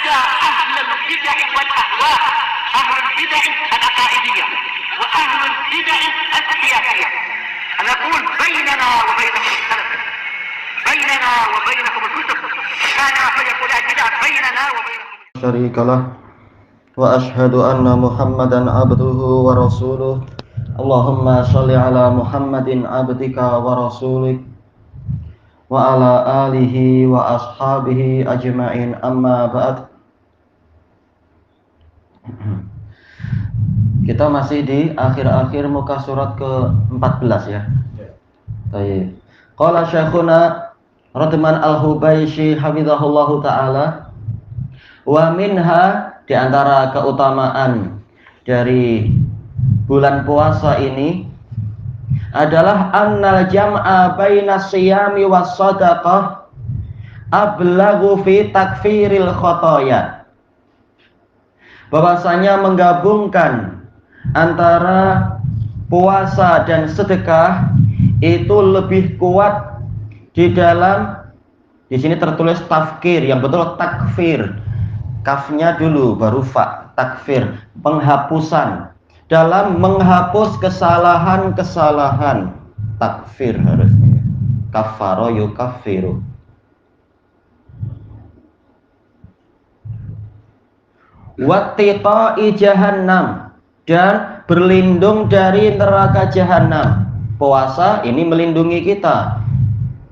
ada ahlul bid'ah wal ahwa, ahlul bid'ah al-aqaidiyah wa ahlul bid'ah al-siyasiyah. Ana aqul bainana wa bainakum al-salaf, bainana wa bainakum al-kutub, kana fayaqul al-bid'ah bainana wa bainakum syarikalah wa ashhadu anna Muhammadan abduhu wa rasuluh. Allahumma shalli ala Muhammadin abdika wa rasulik wa ala alihi wa ashabihi ajma'in, amma ba'd. Kita masih di akhir-akhir muka surat ke-14 ya. Baik. Qala Syekhuna Radman Al-Hubayshi hafizahullahu ta'ala, wa minha, di antara keutamaan dari bulan puasa ini adalah annal jam'a bainas siyami was shadaqah ablaghu fi takfiril khotoya. Bahwasanya menggabungkan antara puasa dan sedekah itu lebih kuat di dalam, di sini tertulis tafkir, yang betul takfir, kafnya dulu baru fa, takfir, penghapusan, dalam menghapus kesalahan-kesalahan. Takfir harusnya kafaro yukaffiru. Wattiqai jahannam, dan berlindung dari neraka jahanam. Puasa ini melindungi kita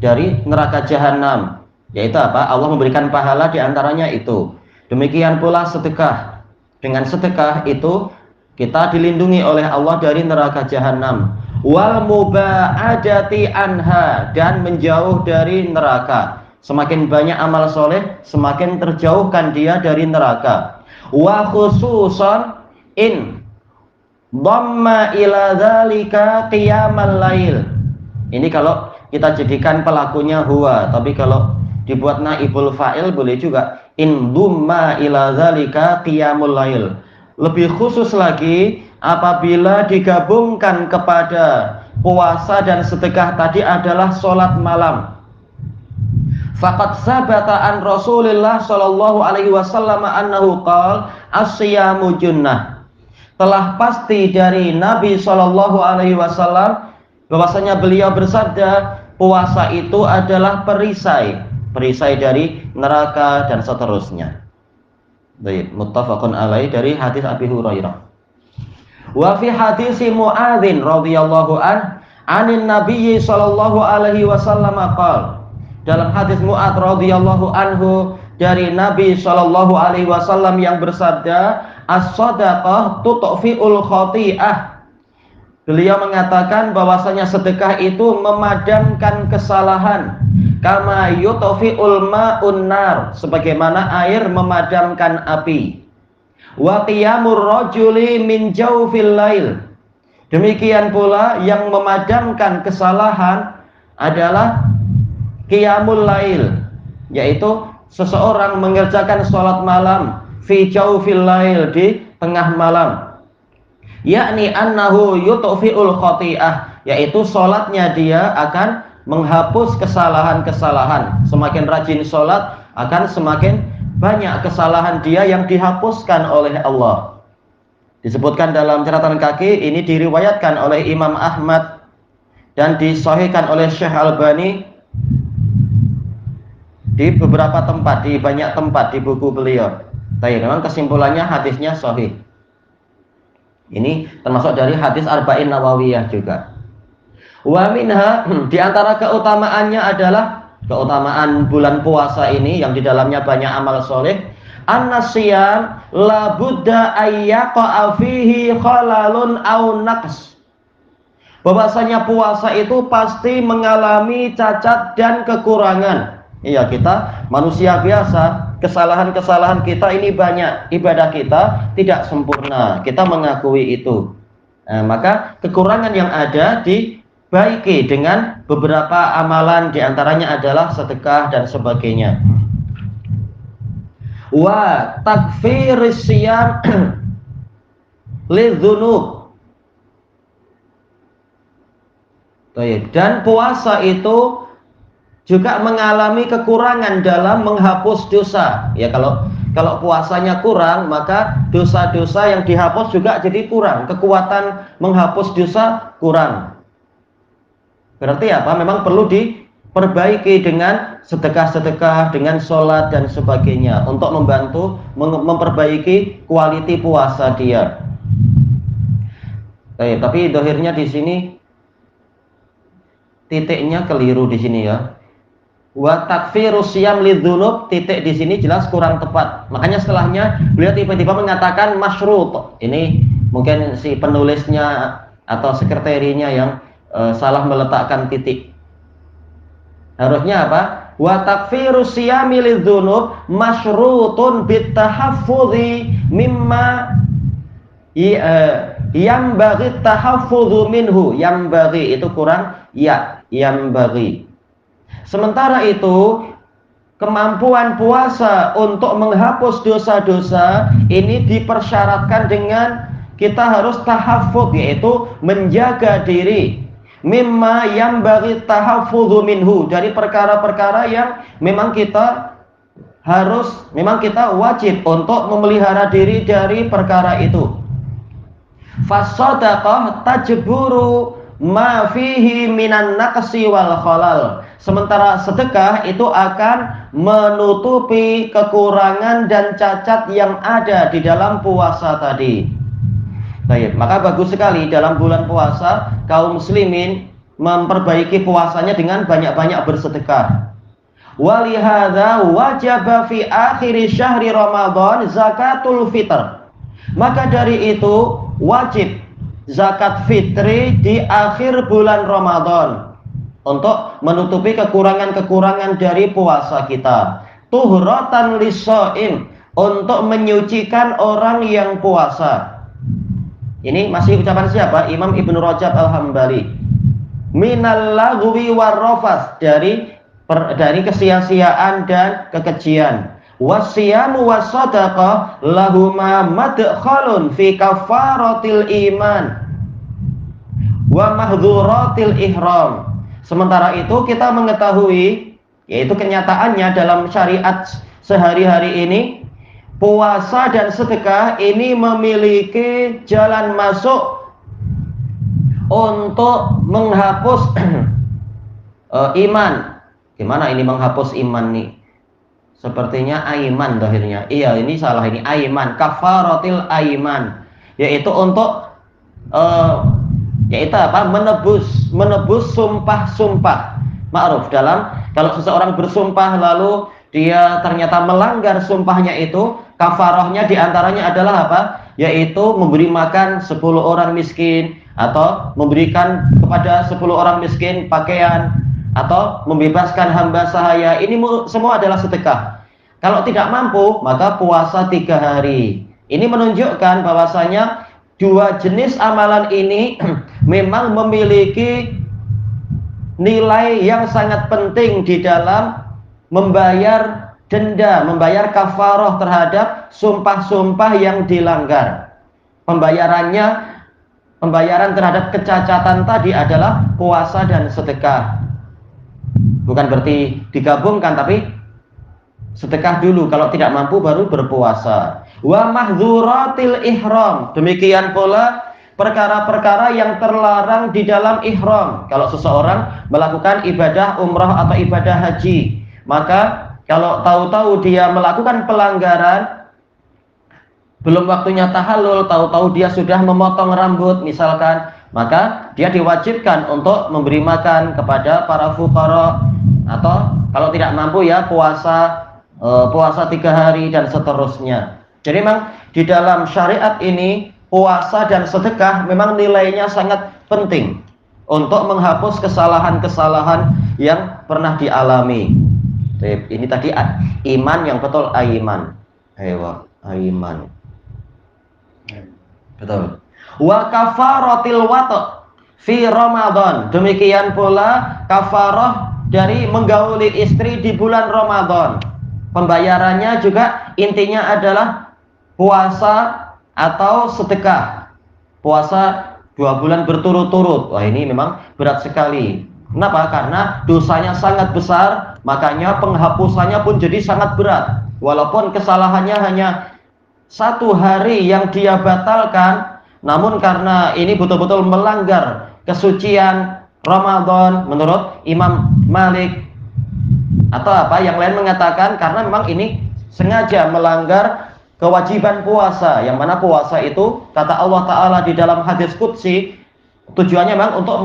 dari neraka jahanam, yaitu apa? Allah memberikan pahala, diantaranya itu. Demikian pula sedekah. Dengan sedekah itu kita dilindungi oleh Allah dari neraka jahanam. Wal muba'adati anha, dan menjauh dari neraka. Semakin banyak amal soleh, semakin terjauhkan dia dari neraka. Wa khususan in dhamma ila dzalika qiyamal lail. Ini kalau kita jadikan pelakunya huwa, tapi kalau dibuat naibul fa'il boleh juga. In dhamma ila dzalika qiyamul lail. Lebih khusus lagi apabila digabungkan kepada puasa dan sedekah tadi adalah sholat malam. Faqad sabata an Rasulillah sallallahu alaihi wasallam annahu qala as-siyamu junnah. Telah pasti dari Nabi sallallahu alaihi wasallam bahwasanya beliau bersabda, puasa itu adalah perisai, perisai dari neraka dan seterusnya. Baik, muttafaqun alaih, dari hadis Abi Hurairah. Wa fi hadisi Muadzin radhiyallahu anin Nabi sallallahu alaihi wasallam qala, dalam hadis Muadz radhiyallahu anhu dari Nabi sallallahu alaihi wasallam yang bersabda, as-shadaqah tutfi'ul khati'ah. Beliau mengatakan bahwasanya sedekah itu memadamkan kesalahan, kama yutfi'ul ma'un nar, sebagaimana air memadamkan api. Wa qiyamur rajuli min jawfil lail, demikian pula yang memadamkan kesalahan adalah qiyamul lail, yaitu seseorang mengerjakan sholat malam fi jawfil lail, di tengah malam. Yakni annahu yutfi'ul khati'ah, yaitu sholatnya dia akan menghapus kesalahan-kesalahan. Semakin rajin sholat, akan semakin banyak kesalahan dia yang dihapuskan oleh Allah. Disebutkan dalam catatan kaki, ini diriwayatkan oleh Imam Ahmad dan disahihkan oleh Syekh Albani di beberapa tempat, di banyak tempat di buku beliau. Tapi memang kesimpulannya hadisnya sahih. Ini termasuk dari hadis Arba'in Nawawiyah juga. Wa minha, di antara keutamaannya adalah keutamaan bulan puasa ini yang di dalamnya banyak amal soleh. An-nasyam la budda ayyaqa fihi khalalun aw naqs. Bahwasanya puasa itu pasti mengalami cacat dan kekurangan. Iya, kita manusia biasa, kesalahan-kesalahan kita ini banyak, ibadah kita tidak sempurna, kita mengakui itu. Nah, maka kekurangan yang ada dibaiki dengan beberapa amalan, diantaranya adalah sedekah dan sebagainya. Wa takfiris siyam lidzunub. Dan puasa itu juga mengalami kekurangan dalam menghapus dosa. Ya, kalau puasanya kurang, maka dosa-dosa yang dihapus juga jadi kurang. Kekuatan menghapus dosa kurang. Berarti apa? Memang perlu diperbaiki dengan sedekah-sedekah, dengan sholat dan sebagainya untuk membantu memperbaiki kualiti puasa dia. Tapi dohirnya di sini titiknya keliru di sini ya. Wa takfirus syiyam lidzunub, titik di sini jelas kurang tepat. Makanya setelahnya beliau tiba-tiba mengatakan masyrut. Ini mungkin si penulisnya atau sekretarinya yang salah meletakkan titik. Harusnya apa? Wa takfirus syiyami lidzunub masyrutun bitahaffudzi mimma yang bagi tahaffudzu minhu. Yang bagi itu kurang ya, yang bagi. Sementara itu, kemampuan puasa untuk menghapus dosa-dosa ini dipersyaratkan dengan kita harus tahaffudz, yaitu menjaga diri. Mimma yang bagi tahaffudzu minhu, dari perkara-perkara yang memang kita wajib untuk memelihara diri dari perkara itu. Fasadaqah tajburu ma fihi minan naqsi wal khalal. Sementara sedekah itu akan menutupi kekurangan dan cacat yang ada di dalam puasa tadi. Baik, maka bagus sekali dalam bulan puasa kaum muslimin memperbaiki puasanya dengan banyak-banyak bersedekah. Walihadza wajaba fi akhir syahri Ramadan zakatul fitr. Maka dari itu wajib zakat fitri di akhir bulan Ramadan untuk menutupi kekurangan-kekurangan dari puasa kita. Tuhratan lishaim, untuk menyucikan orang yang puasa. Ini masih ucapan siapa? Imam Ibnu Rajab Al-Hambali. Minal lagwi warrafas, dari kesia-siaan dan kekejian. Wasyamu wasadaqah lahuma madkhalun fi kafaratil iman wa mahdhuratil ihram. Sementara itu kita mengetahui, yaitu kenyataannya dalam syariat sehari-hari ini, puasa dan sedekah ini memiliki jalan masuk untuk menghapus iman. Gimana ini menghapus iman nih? Sepertinya aiman dohirnya. Iya, ini salah, ini aiman, kafaratil aiman, yaitu untuk yaitu apa? Menebus sumpah-sumpah. Ma'ruf, dalam kalau seseorang bersumpah lalu dia ternyata melanggar sumpahnya itu, kafarahnya diantaranya adalah apa? Yaitu memberi makan 10 orang miskin, atau memberikan kepada 10 orang miskin pakaian, atau membebaskan hamba sahaya. Ini semua adalah sedekah. Kalau tidak mampu, maka puasa 3 hari. Ini menunjukkan bahwasanya dua jenis amalan ini memang memiliki nilai yang sangat penting di dalam membayar denda, membayar kafarah terhadap sumpah-sumpah yang dilanggar. Pembayaran terhadap kecacatan tadi adalah puasa dan sedekah. Bukan berarti digabungkan, tapi sedekah dulu, kalau tidak mampu baru berpuasa. Wa mahdhuratil ihram, demikian pula perkara-perkara yang terlarang di dalam ihram. Kalau seseorang melakukan ibadah umrah atau ibadah haji, maka kalau tahu-tahu dia melakukan pelanggaran, belum waktunya tahallul, tahu-tahu dia sudah memotong rambut misalkan, maka dia diwajibkan untuk memberi makan kepada para fuqara, atau kalau tidak mampu ya puasa 3 hari dan seterusnya. Jadi memang di dalam syariat ini puasa dan sedekah memang nilainya sangat penting untuk menghapus kesalahan-kesalahan yang pernah dialami. Ini tadi iman yang betul, aiman. Aiman. Betul. Wa kafaratil wata fi Ramadan. Demikian pula kafarah dari menggauli istri di bulan Ramadan. Pembayarannya juga intinya adalah puasa atau sedekah. Puasa 2 bulan berturut-turut. Wah, ini memang berat sekali. Kenapa? Karena dosanya sangat besar, makanya penghapusannya pun jadi sangat berat. Walaupun kesalahannya hanya 1 hari yang dia batalkan, namun karena ini betul-betul melanggar kesucian Ramadan menurut Imam Malik atau apa yang lain mengatakan karena memang ini sengaja melanggar kewajiban puasa, yang mana puasa itu kata Allah Ta'ala di dalam hadis qudsi tujuannya memang untuk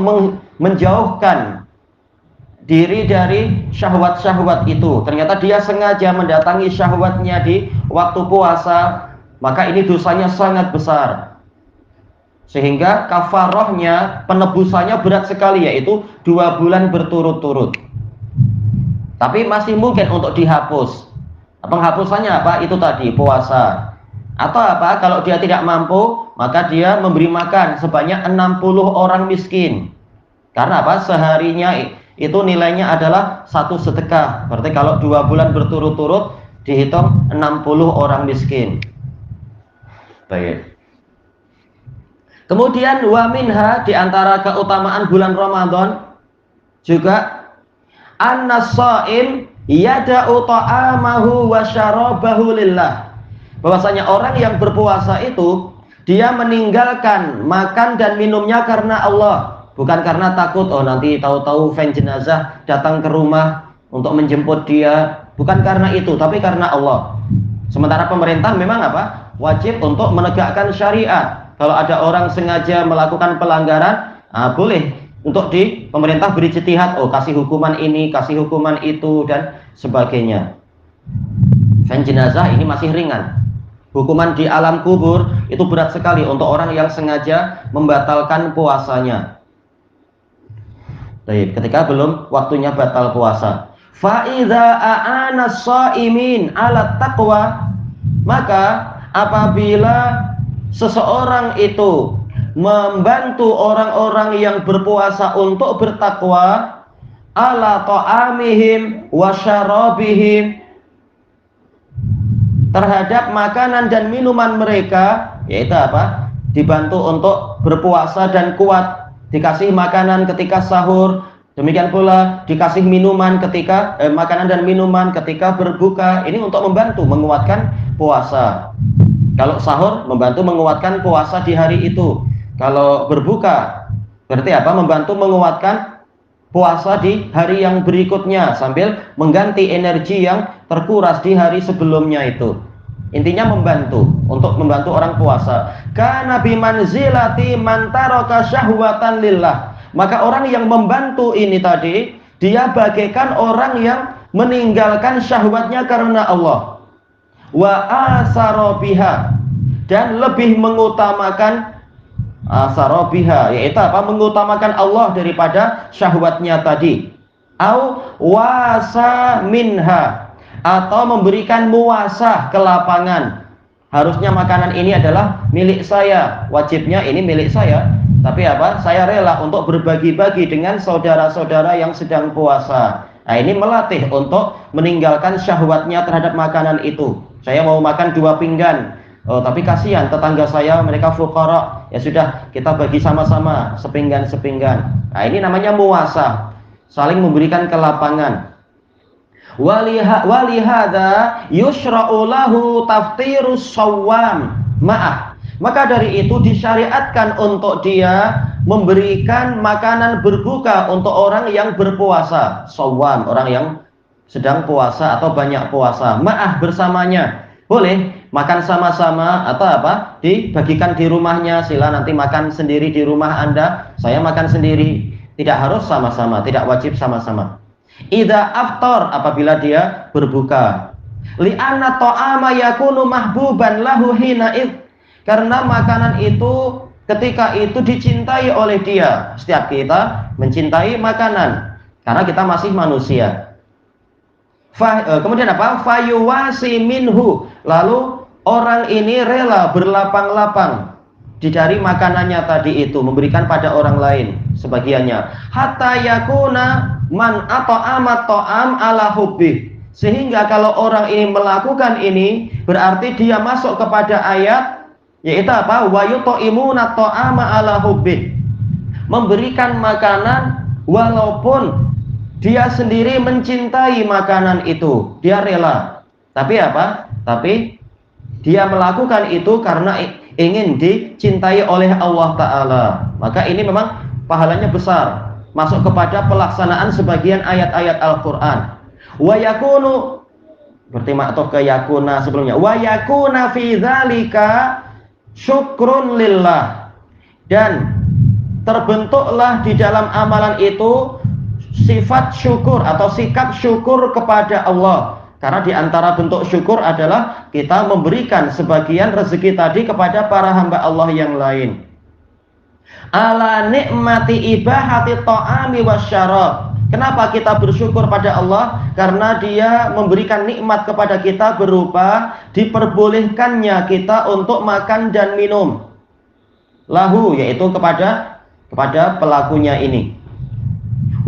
menjauhkan diri dari syahwat-syahwat itu. Ternyata dia sengaja mendatangi syahwatnya di waktu puasa, maka ini dosanya sangat besar. Sehingga kafarohnya, penebusannya berat sekali, yaitu 2 bulan berturut-turut. Tapi masih mungkin untuk dihapus. Penghapusannya apa? Itu tadi, puasa. Atau apa? Kalau dia tidak mampu, maka dia memberi makan sebanyak 60 orang miskin. Karena apa? Seharinya itu nilainya adalah 1 sedekah. Berarti kalau 2 bulan berturut-turut dihitung 60 orang miskin. Baik. Kemudian wa minha, di antara keutamaan bulan Ramadan juga an-shaim yada'u ta'amahu wa syarabahu lillah. Bahwasanya orang yang berpuasa itu dia meninggalkan makan dan minumnya karena Allah, bukan karena takut nanti tahu-tahu fan jenazah datang ke rumah untuk menjemput dia, bukan karena itu, tapi karena Allah. Sementara pemerintah memang apa? Wajib untuk menegakkan syariat. Kalau ada orang sengaja melakukan pelanggaran, boleh untuk pemerintah beri ijtihad, kasih hukuman ini, kasih hukuman itu dan sebagainya. Fan jenazah ini masih ringan. Hukuman di alam kubur itu berat sekali untuk orang yang sengaja membatalkan puasanya. Baik, ketika belum waktunya batal puasa. Fa idza a'ana as-shaimin 'ala taqwa, maka apabila seseorang itu membantu orang-orang yang berpuasa untuk bertakwa, ala ta'amihim wa syarabihim, terhadap makanan dan minuman mereka, yaitu apa? Dibantu untuk berpuasa dan kuat, dikasih makanan ketika sahur, demikian pula dikasih minuman ketika makanan dan minuman ketika berbuka. Ini untuk membantu menguatkan puasa. Kalau sahur membantu menguatkan puasa di hari itu. Kalau berbuka berarti apa? Membantu menguatkan puasa di hari yang berikutnya sambil mengganti energi yang terkuras di hari sebelumnya itu. Intinya membantu, untuk membantu orang puasa. Kana bimanzilati man taraka syahwatan lillah. Maka orang yang membantu ini tadi, dia bagaikan orang yang meninggalkan syahwatnya karena Allah. Wa asarobiha, dan lebih mengutamakan asarobiha, yaitu apa? Mengutamakan Allah daripada syahwatnya tadi. Au wasa minha, atau memberikan muasah ke lapangan. Harusnya makanan ini adalah milik saya, wajibnya ini milik saya, tapi apa? Saya rela untuk berbagi-bagi dengan saudara-saudara yang sedang puasa. Nah, ini melatih untuk meninggalkan syahwatnya terhadap makanan itu. Saya mau makan 2 pinggan, tapi kasihan tetangga saya, mereka fuqara, ya sudah kita bagi sama-sama sepinggan-sepinggan. Nah, ini namanya muasah, saling memberikan ke lapangan. Walihada yushra'u lahu taftirus shawwam ma'ah. Maka dari itu disyariatkan untuk dia memberikan makanan berbuka untuk orang yang berpuasa. Shawwam, orang yang sedang puasa atau banyak puasa. Ma'ah, bersamanya. Boleh makan sama-sama atau apa? Dibagikan di rumahnya. Sila nanti makan sendiri di rumah Anda, saya makan sendiri. Tidak harus sama-sama, tidak wajib sama-sama. Idza aftar, apabila dia berbuka. Li'anna ta'ama yakunu mahbuban lahu hina id, karena makanan itu ketika itu dicintai oleh dia. Setiap kita mencintai makanan karena kita masih manusia. Kemudian apa? Fayuwasi minhu, lalu orang ini rela berlapang-lapang dari makanannya tadi itu, memberikan pada orang lain sebagiannya. Hatta yakuna man ata'ama ta'am ala hubbi, sehingga kalau orang ini melakukan ini berarti dia masuk kepada ayat, yaitu apa? Wa yut'imuna ta'ama ala hubbi, memberikan makanan walaupun dia sendiri mencintai makanan itu, dia rela. Tapi apa? Tapi dia melakukan itu karena ingin dicintai oleh Allah Ta'ala. Maka ini memang pahalanya besar, masuk kepada pelaksanaan sebagian ayat-ayat Al-Quran. Wa yakunu, bertema atau ke yakuna sebelumnya, wa yakuna fi dzalika syukrun lillah, dan terbentuklah di dalam amalan itu sifat syukur atau sikap syukur kepada Allah. Karena di antara bentuk syukur adalah kita memberikan sebagian rezeki tadi kepada para hamba Allah yang lain. Ala nikmati ibahati ta'ami wasyarab. Kenapa kita bersyukur pada Allah? Karena dia memberikan nikmat kepada kita berupa diperbolehkannya kita untuk makan dan minum. Lahu, yaitu kepada pelakunya ini.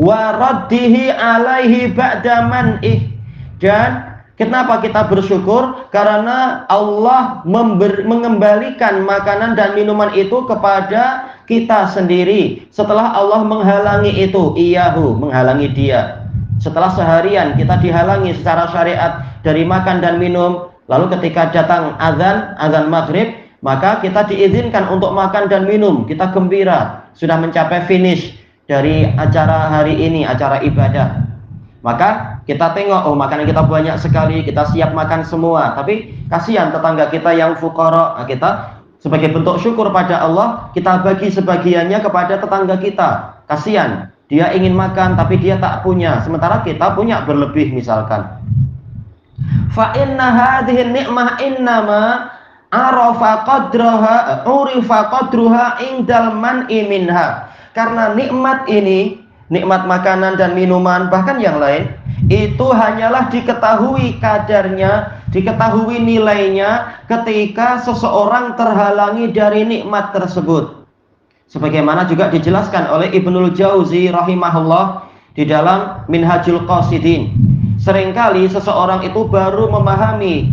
Wa raddihi alaihi ba'da man'ih. Dan kenapa kita bersyukur? Karena Allah mengembalikan makanan dan minuman itu kepada kita sendiri setelah Allah menghalangi itu, menghalangi dia. Setelah seharian kita dihalangi secara syariat dari makan dan minum, lalu ketika datang azan maghrib, maka kita diizinkan untuk makan dan minum. Kita gembira, sudah mencapai finish dari acara hari ini, acara ibadah. Maka kita tengok, oh makanan kita banyak sekali, kita siap makan semua. Tapi kasihan tetangga kita yang fuqara. Kita sebagai bentuk syukur pada Allah, kita bagi sebagiannya kepada tetangga kita. Kasihan, dia ingin makan tapi dia tak punya, sementara kita punya berlebih misalkan. Fa inna hadhihi ni'mah innama arafa qadruha indal man'i minha. Karena nikmat ini, nikmat makanan dan minuman, bahkan yang lain, itu hanyalah diketahui kadarnya, diketahui nilainya ketika seseorang terhalangi dari nikmat tersebut. Sebagaimana juga dijelaskan oleh Ibnul Jauzi rahimahullah di dalam Minhajul Qasidin. Seringkali seseorang itu baru memahami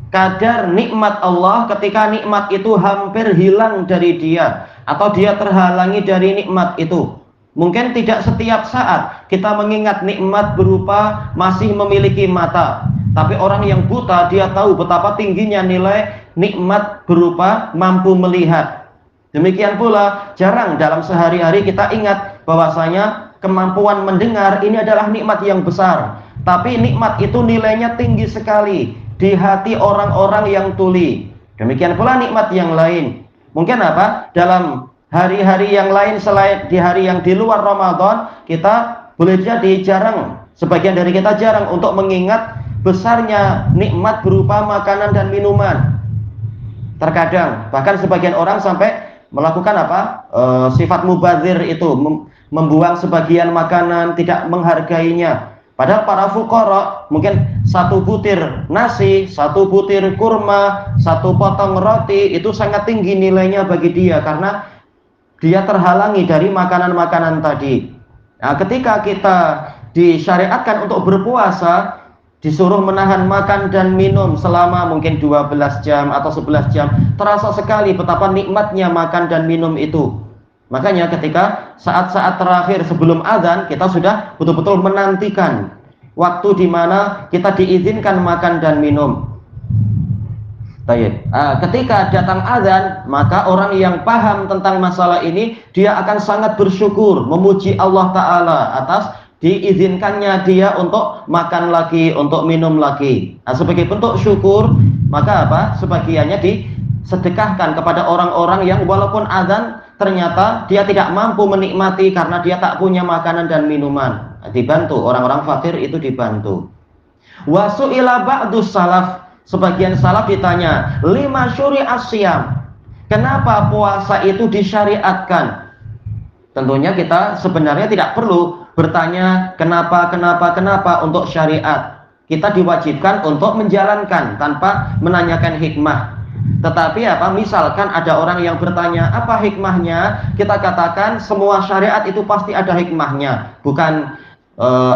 kadar nikmat Allah ketika nikmat itu hampir hilang dari dia, atau dia terhalangi dari nikmat itu. Mungkin tidak setiap saat kita mengingat nikmat berupa masih memiliki mata. Tapi orang yang buta, dia tahu betapa tingginya nilai nikmat berupa mampu melihat. Demikian pula jarang dalam sehari-hari kita ingat bahwasanya kemampuan mendengar ini adalah nikmat yang besar. Tapi nikmat itu nilainya tinggi sekali di hati orang-orang yang tuli. Demikian pula nikmat yang lain. Mungkin apa? Dalam hari-hari yang lain selain di hari yang di luar Ramadan, kita boleh jadi jarang, sebagian dari kita jarang untuk mengingat besarnya nikmat berupa makanan dan minuman. Terkadang bahkan sebagian orang sampai melakukan apa? Sifat mubadzir itu, membuang sebagian makanan, tidak menghargainya. Padahal para fuqara mungkin satu butir nasi, satu butir kurma, satu potong roti itu sangat tinggi nilainya bagi dia karena dia terhalangi dari makanan-makanan tadi. Nah, ketika kita disyariatkan untuk berpuasa, disuruh menahan makan dan minum selama mungkin 12 jam atau 11 jam, terasa sekali betapa nikmatnya makan dan minum itu. Makanya ketika saat-saat terakhir sebelum azan, kita sudah betul-betul menantikan waktu di mana kita diizinkan makan dan minum. Baik. Ketika datang azan, maka orang yang paham tentang masalah ini, dia akan sangat bersyukur, memuji Allah Ta'ala atas diizinkannya dia untuk makan lagi, untuk minum lagi. Sebagai bentuk syukur, maka apa? Sebagiannya disedekahkan kepada orang-orang yang walaupun azan, ternyata dia tidak mampu menikmati karena dia tak punya makanan dan minuman. Dibantu, orang-orang fakir itu dibantu. Wa su'ila ba'dus salaf, sebagian salaf ditanya, lima syuri'as siyam, kenapa puasa itu disyariatkan? Tentunya kita sebenarnya tidak perlu bertanya kenapa untuk syariat. Kita diwajibkan untuk menjalankan tanpa menanyakan hikmah. Tetapi apa? Misalkan ada orang yang bertanya apa hikmahnya, kita katakan semua syariat itu pasti ada hikmahnya. Bukan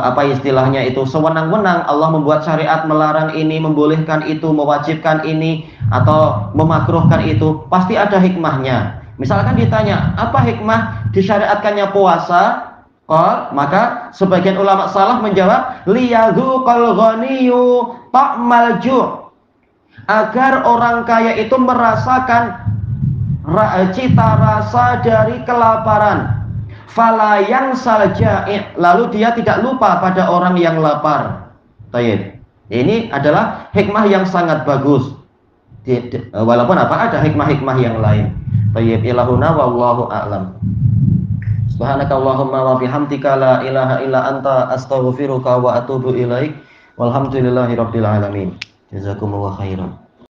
apa istilahnya itu sewenang-wenang Allah membuat syariat melarang ini, membolehkan itu, mewajibkan ini atau memakruhkan itu. Pasti ada hikmahnya. Misalkan ditanya apa hikmah disyariatkannya puasa, Maka sebagian ulama salaf menjawab, liyadzuqal ghaniyyu ta'mal ju', agar orang kaya itu merasakan cita rasa dari kelaparan. Fala yansal ja'i', lalu dia tidak lupa pada orang yang lapar. Tayyib. Ini adalah hikmah yang sangat bagus. Walaupun ada hikmah-hikmah yang lain. Tayyib, ilahuna wallahu a'lam. Subhanakallahumma wa bihamdika la ilaha illa anta astaghfiruka wa atubu ilaik. Walhamdulillahirabbil alamin. Jazakumullahu khairan.